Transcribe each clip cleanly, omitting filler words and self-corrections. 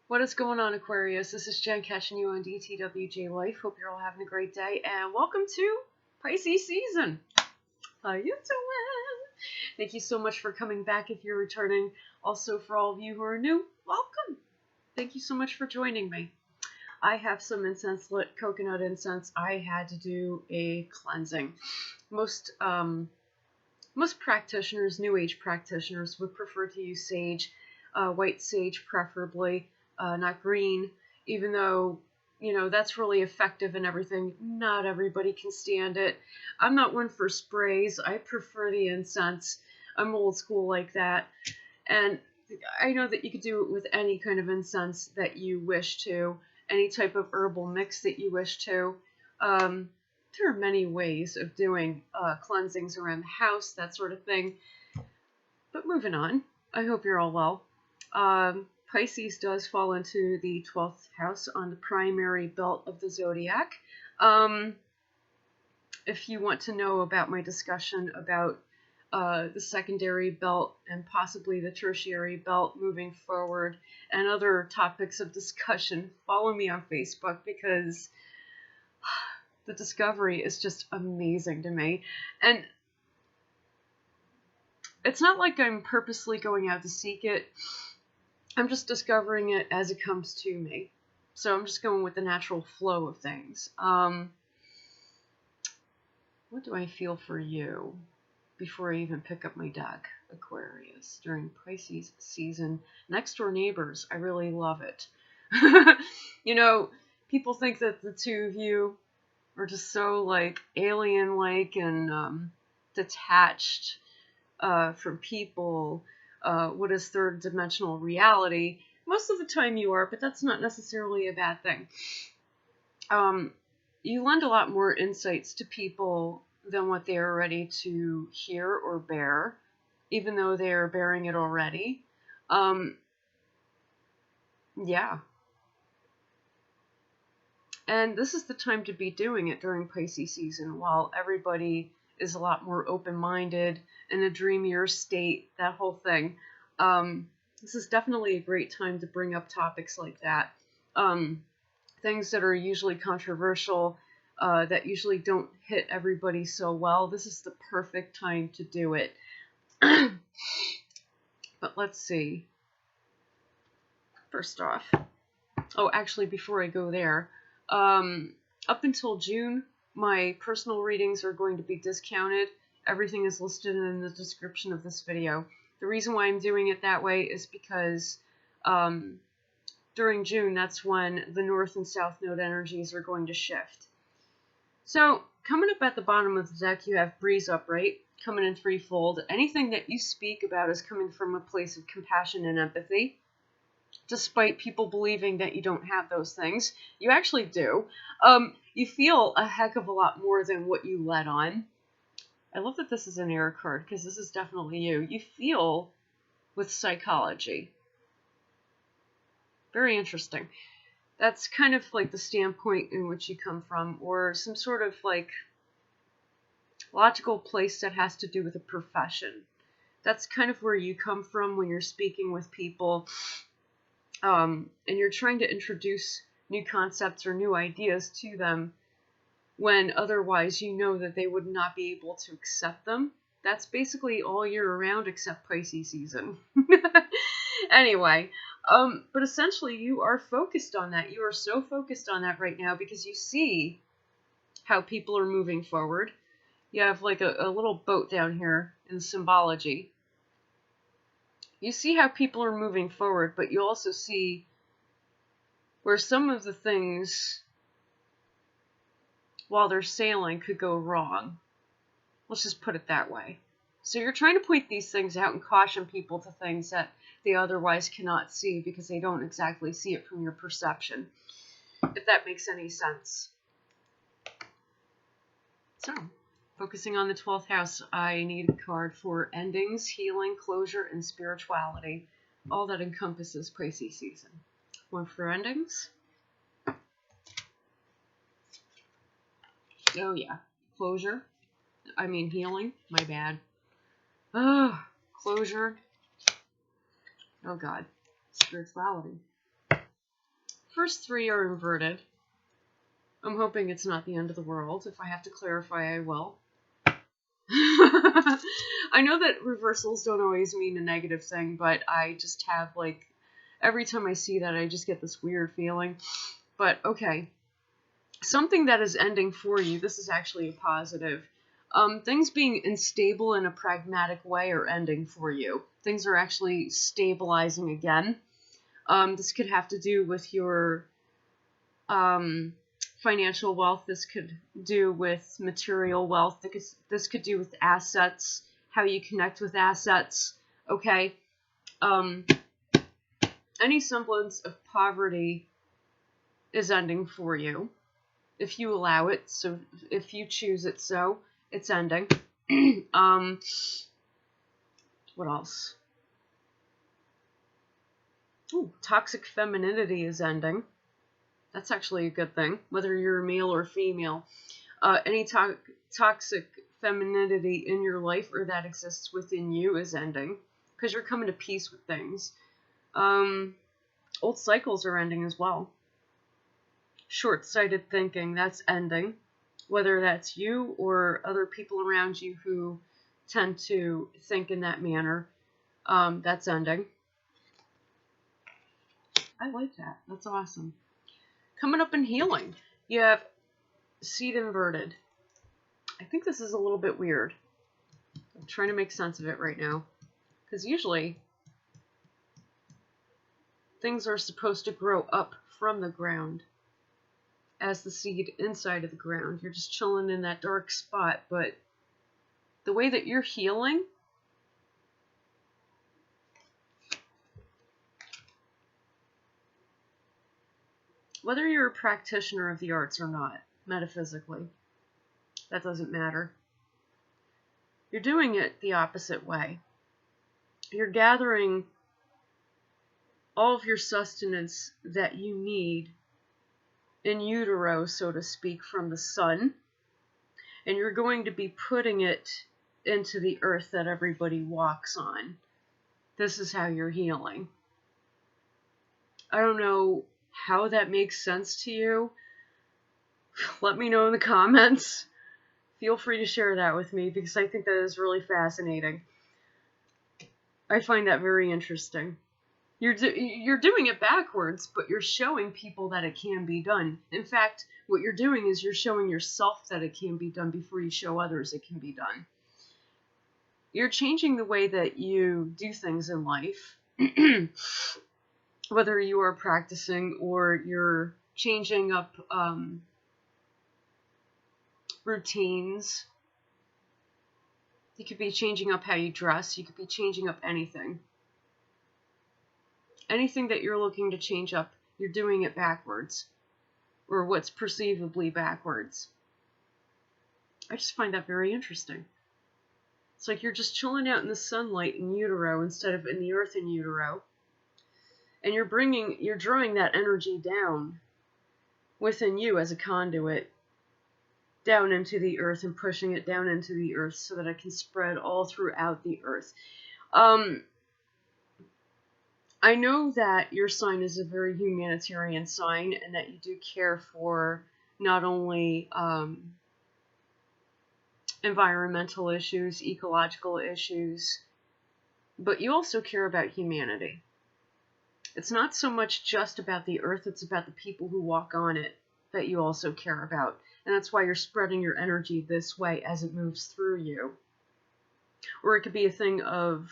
What is going on, Aquarius? This is Jen catching you on DTWJLife. Hope you're all having a great day, and welcome to Pisces season. How you doing? Thank you so much for coming back if you're returning. Also, for all of you who are new, welcome. Thank you so much for joining me. I have some incense lit, coconut incense. I had to do a cleansing. Most practitioners, New Age practitioners, would prefer to use sage, white sage preferably. Not green, even though, that's really effective and everything. Not everybody can stand it. I'm not one for sprays. I prefer the incense. I'm old school like that. And I know that you could do it with any kind of incense that you wish to, any type of herbal mix that you wish to. There are many ways of doing cleansings around the house, that sort of thing. But moving on, I hope you're all well. Pisces does fall into the 12th house on the primary belt of the zodiac. If you want to know about my discussion about the secondary belt and possibly the tertiary belt moving forward and other topics of discussion, follow me on Facebook because the discovery is just amazing to me. And it's not like I'm purposely going out to seek it. I'm just discovering it as it comes to me. So I'm just going with the natural flow of things. What do I feel for you before I even pick up my deck, Aquarius, during Pisces season? Next door neighbors, I really love it. People think that the two of you are just so like alien-like and detached from people. What is third dimensional reality? Most of the time you are, but that's not necessarily a bad thing. You lend a lot more insights to people than what they are ready to hear or bear, even though they are bearing it already. Yeah. And this is the time to be doing it during Pisces season, while everybody is a lot more open-minded, in a dreamier state, that whole thing. This is definitely a great time to bring up topics like that. Things that are usually controversial, that usually don't hit everybody so well. This is the perfect time to do it. But let's see. First off, actually, before I go there, up until June, my personal readings are going to be discounted. Everything is listed in the description of this video. The reason why I'm doing it that way is because during June, that's when the North and South Node energies are going to shift. So, coming up at the bottom of the deck, you have Breeze Upright, coming in threefold. Anything that you speak about is coming from a place of compassion and empathy. Despite people believing that you don't have those things, you actually do. You feel a heck of a lot more than what you let on. I love that this is an air card, because this is definitely you. You feel with psychology. Very interesting. That's kind of like the standpoint in which you come from, or some sort of like logical place that has to do with a profession. That's kind of where you come from when you're speaking with people. And you're trying to introduce new concepts or new ideas to them when otherwise you know that they would not be able to accept them. That's basically all year around except Pisces season. Anyway, but essentially you are focused on that. You are so focused on that right now because you see how people are moving forward. You have like a little boat down here in symbology. You see how people are moving forward, but you also see where some of the things, while they're sailing, could go wrong. Let's just put it that way. So you're trying to point these things out and caution people to things that they otherwise cannot see because they don't exactly see it from your perception, if that makes any sense. So, focusing on the 12th house, I need a card for endings, healing, closure, and spirituality. All that encompasses Pisces season. One for endings. Oh yeah, closure. I mean healing. My bad. Oh, closure. Oh God, spirituality. First three are inverted. I'm hoping it's not the end of the world. If I have to clarify, I will. I know that reversals don't always mean a negative thing, but I just have, like, every time I see that, I just get this weird feeling. But, okay. Something that is ending for you, this is actually a positive. Things being unstable in a pragmatic way are ending for you. Things are actually stabilizing again. This could have to do with your financial wealth. This could do with material wealth. This could do with assets, how you connect with assets. Okay. Any semblance of poverty is ending for you, if you allow it. So if you choose it, so it's ending. What else? Ooh, toxic femininity is ending. That's actually a good thing, whether you're male or female. Any toxic femininity in your life or that exists within you is ending, because you're coming to peace with things. Old cycles are ending as well. Short-sighted thinking, that's ending. Whether that's you or other people around you who tend to think in that manner, that's ending. I like that. That's awesome. Coming up in healing, you have seed inverted. I think this is a little bit weird. I'm trying to make sense of it right now, because usually things are supposed to grow up from the ground as the seed inside of the ground. You're just chilling in that dark spot, but the way that you're healing, whether you're a practitioner of the arts or not, metaphysically, that doesn't matter. You're doing it the opposite way. You're gathering all of your sustenance that you need in utero, so to speak, from the sun, and you're going to be putting it into the earth that everybody walks on. This is how you're healing. I don't know how that makes sense to you. Let me know in the comments. Feel free to share that with me, because I think that is really fascinating. I find that very interesting. You're doing it backwards, but you're showing people that it can be done. In fact, what you're doing is you're showing yourself that it can be done before you show others it can be done. You're changing the way that you do things in life. Whether you are practicing or you're changing up routines. You could be changing up how you dress. You could be changing up anything. Anything that you're looking to change up, you're doing it backwards. Or what's perceivably backwards. I just find that very interesting. It's like you're just chilling out in the sunlight in utero instead of in the earth in utero. And you're drawing that energy down within you as a conduit down into the earth and pushing it down into the earth so that it can spread all throughout the earth. I know that your sign is a very humanitarian sign, and that you do care for not only environmental issues, ecological issues, but you also care about humanity. It's not so much just about the earth, it's about the people who walk on it that you also care about. And that's why you're spreading your energy this way as it moves through you. Or it could be a thing of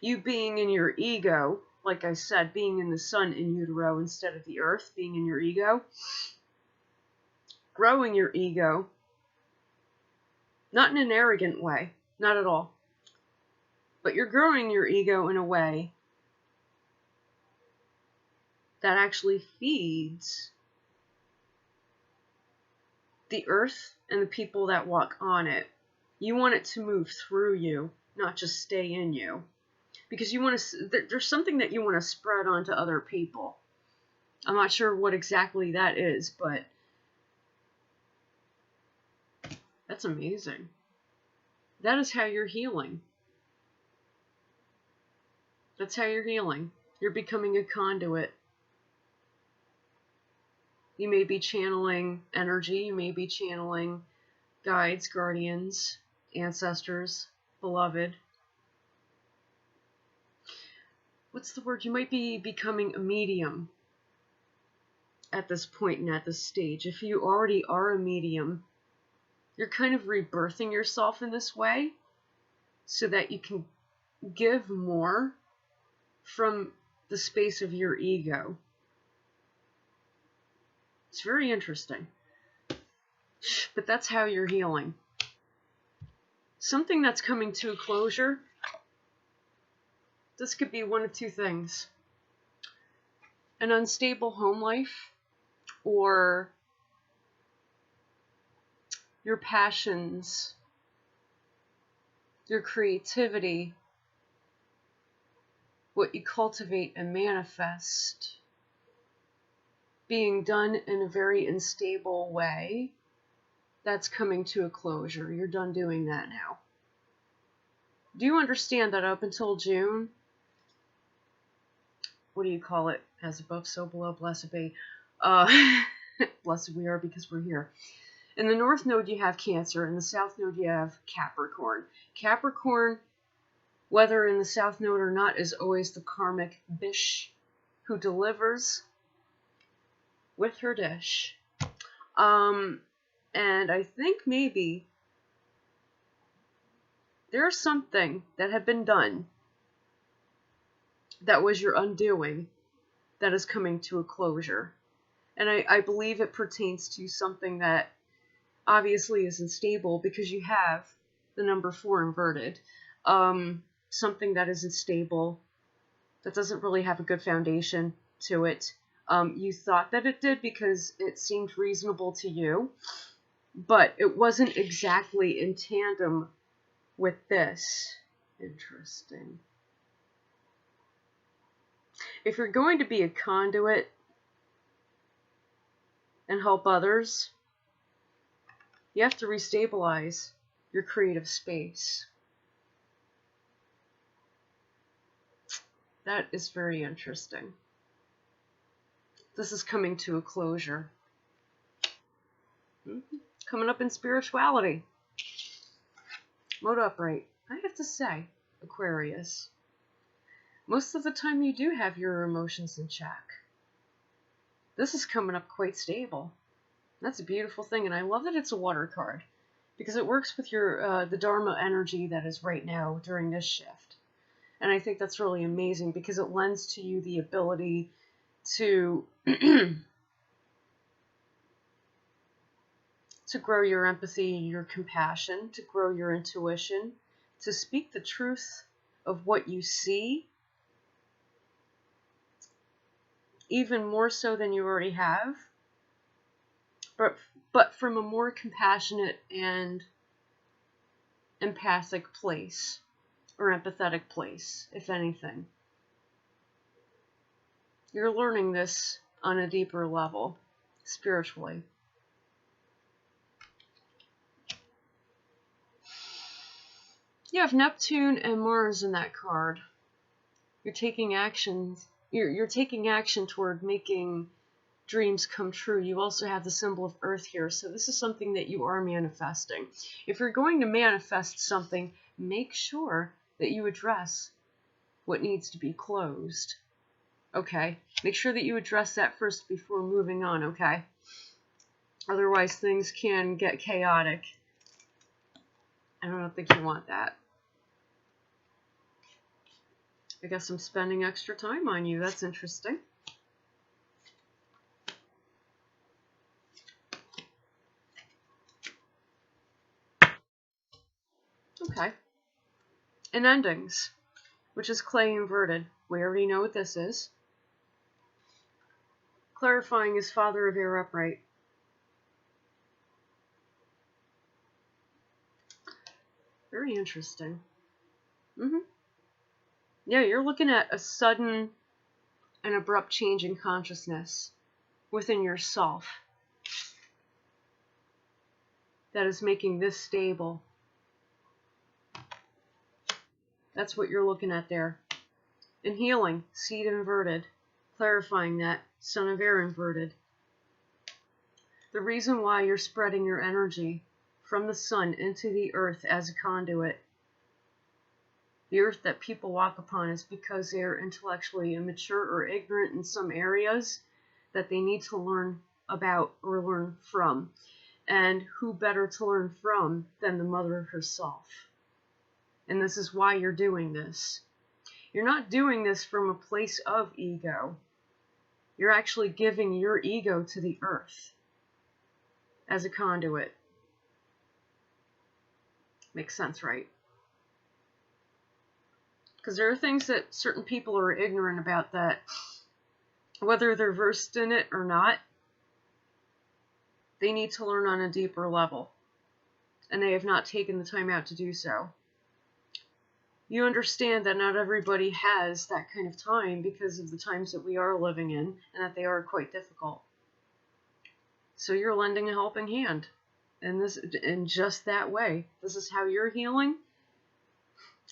you being in your ego, like I said, being in the sun in utero instead of the earth, being in your ego. Growing your ego, not in an arrogant way, not at all. But you're growing your ego in a way that actually feeds the earth and the people that walk on it. You want it to move through you, not just stay in you. Because you want to, there's something that you want to spread onto other people. I'm not sure what exactly that is, but that's amazing. That is how you're healing. That's how you're healing. You're becoming a conduit. You may be channeling energy. You may be channeling guides, guardians, ancestors, beloved. What's the word? You might be becoming a medium at this point and at this stage. If you already are a medium, you're kind of rebirthing yourself in this way so that you can give more from the space of your ego. It's very interesting. But that's how you're healing. Something that's coming to a closure. This could be one of two things. An unstable home life, or your passions, your creativity, what you cultivate and manifest, being done in a very unstable way, that's coming to a closure. You're done doing that now. Do you understand that up until June, what do you call it? As above, so below, blessed be. Blessed we are because we're here. In the North Node, you have Cancer. In the South Node, you have Capricorn. Capricorn, whether in the South Node or not, is always the karmic bish who delivers with her dish. And I think maybe there's something that had been done that was your undoing that is coming to a closure. And I believe it pertains to something that obviously is unstable because you have the number 4 inverted. Something that isn't stable, that doesn't really have a good foundation to it. You thought that it did because it seemed reasonable to you, but it wasn't exactly in tandem with this. Interesting. If you're going to be a conduit and help others, you have to restabilize your creative space. That is very interesting. This is coming to a closure. Coming up in spirituality. Mode upright. I have to say, Aquarius, most of the time you do have your emotions in check. This is coming up quite stable. That's a beautiful thing, and I love that it's a water card because it works with your the Dharma energy that is right now during this shift. And I think that's really amazing because it lends to you the ability to to grow your empathy, your compassion, to grow your intuition, to speak the truth of what you see, even more so than you already have, but from a more compassionate and empathic place, or empathetic place, if anything. You're learning this on a deeper level, spiritually. You have Neptune and Mars in that card. You're taking actions. You're taking action toward making dreams come true. You also have the symbol of Earth here, so this is something that you are manifesting. If you're going to manifest something, make sure that you address what needs to be closed. Okay? Make sure that you address that first before moving on, okay? Otherwise, things can get chaotic. I don't think you want that. I guess I'm spending extra time on you. That's interesting. Okay. And endings, which is clay inverted. We already know what this is. Clarifying is Father of Air upright. Very interesting. Yeah, you're looking at a sudden and abrupt change in consciousness within yourself that is making this stable. That's what you're looking at there. And healing, seed inverted, clarifying that, son of air inverted. The reason why you're spreading your energy from the sun into the earth as a conduit, the earth that people walk upon, is because they are intellectually immature or ignorant in some areas that they need to learn about or learn from. And who better to learn from than the mother herself? And this is why you're doing this. You're not doing this from a place of ego. You're actually giving your ego to the earth as a conduit. Makes sense, right? Because there are things that certain people are ignorant about, that whether they're versed in it or not, they need to learn on a deeper level. And they have not taken the time out to do so. You understand that not everybody has that kind of time because of the times that we are living in, and that they are quite difficult. So you're lending a helping hand. And this, in just that way. This is how you're healing.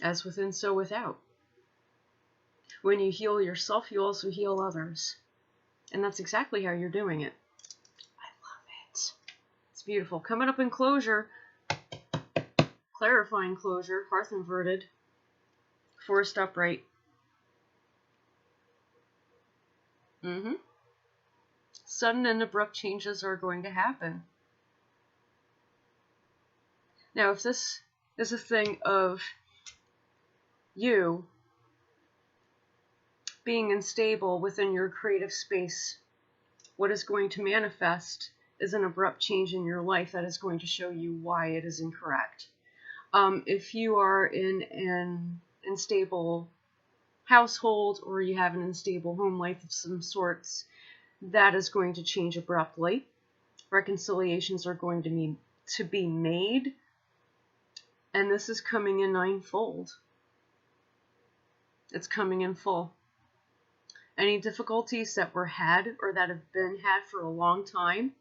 As within, so without. When you heal yourself, you also heal others. And that's exactly how you're doing it. I love it. It's beautiful. Coming up in closure, clarifying closure, hearth inverted, forest upright. Sudden and abrupt changes are going to happen. Now, if this is a thing of you being unstable within your creative space, what is going to manifest is an abrupt change in your life that is going to show you why it is incorrect. If you are in an unstable household, or you have an unstable home life of some sorts, that is going to change abruptly. Reconciliations are going to be made, and this is coming in ninefold. It's coming in full. Any difficulties that were had or that have been had for a long time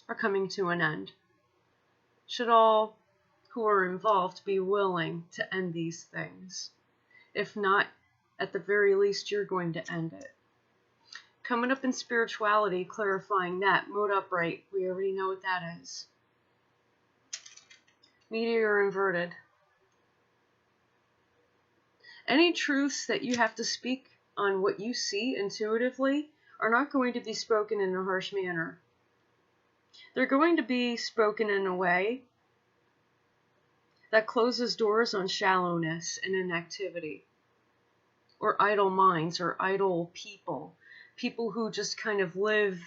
are coming to an end. Should all who are involved be willing to end these things. If not, at the very least, you're going to end it. Coming up in spirituality, clarifying that, mode upright, we already know what that is. Meteor inverted. Any truths that you have to speak on what you see intuitively are not going to be spoken in a harsh manner. They're going to be spoken in a way that closes doors on shallowness and inactivity, or idle minds, or idle people. People who just kind of live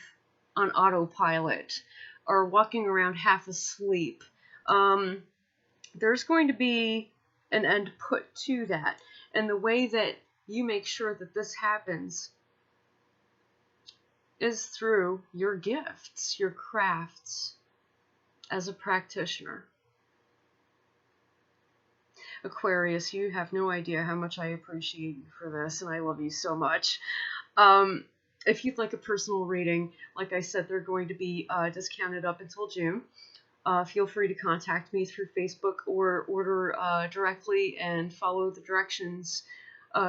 on autopilot, or walking around half asleep. There's going to be an end put to that. And the way that you make sure that this happens is through your gifts, your crafts as a practitioner. Aquarius, you have no idea how much I appreciate you for this, and I love you so much. If you'd like a personal reading, like I said, they're going to be discounted up until June. Feel free to contact me through Facebook or order directly and follow the directions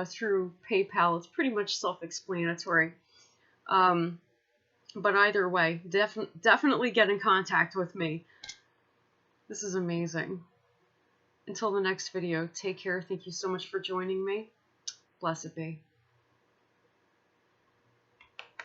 through PayPal. It's pretty much self-explanatory. But either way, definitely get in contact with me. This is amazing. Until the next video, take care. Thank you so much for joining me. Blessed be.